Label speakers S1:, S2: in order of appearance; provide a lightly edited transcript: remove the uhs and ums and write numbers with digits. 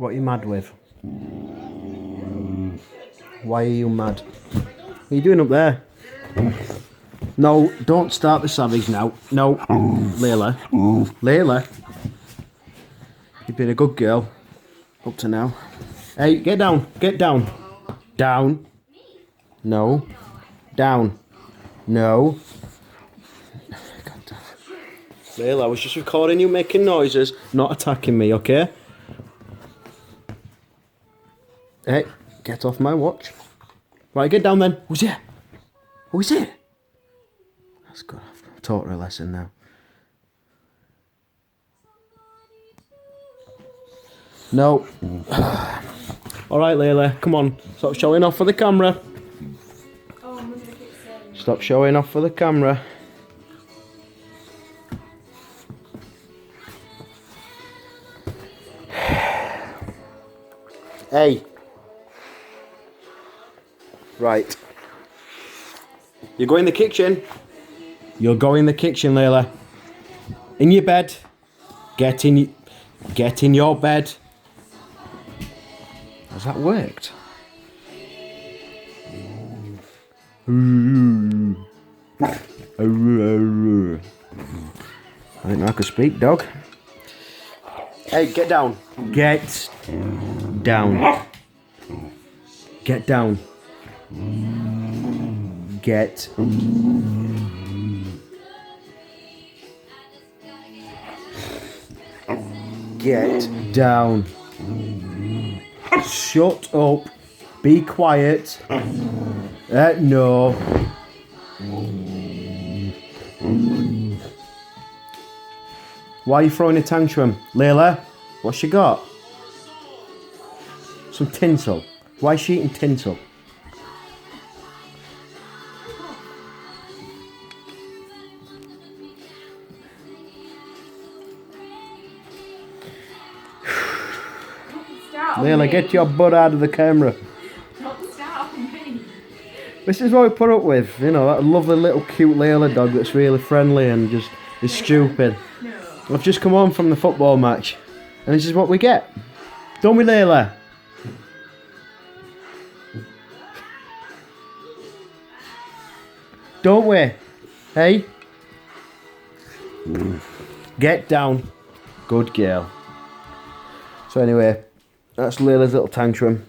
S1: What are you mad with? Why are you mad? What are you doing up there? No, don't start the savage now. No, Layla. Layla. You've been a good girl up to now. Hey, get down. Get down. Down. No. Down. No. God damn it. Layla, I was just recording you making noises, not attacking me, okay? Hey, get off my watch. Right, get down then. Who's it? Who's it? That's good. I've taught her a lesson now. No. Alright, Layla, come on. Stop showing off for the camera. Stop showing off for the camera. Hey. Right. You go in the kitchen. You'll go in the kitchen, Layla. In your bed. Get in your bed. Has that worked? I didn't know I could speak, dog. Hey, get down. Get down. Get down. Get. Get down. Shut up. Be quiet. No. Why are you throwing a tantrum? Layla, what's she got? Some tinsel. Why is she eating tinsel? Layla, get your butt out of the camera.
S2: Don't start me.
S1: This is what we put up with, you know, that lovely little cute Layla dog that's really friendly and just is stupid.
S2: No.
S1: I've just come home from the football match and this is what we get. Don't we, Layla? Don't we? Hey? Get down. Good girl. So anyway, that's Layla's little tantrum.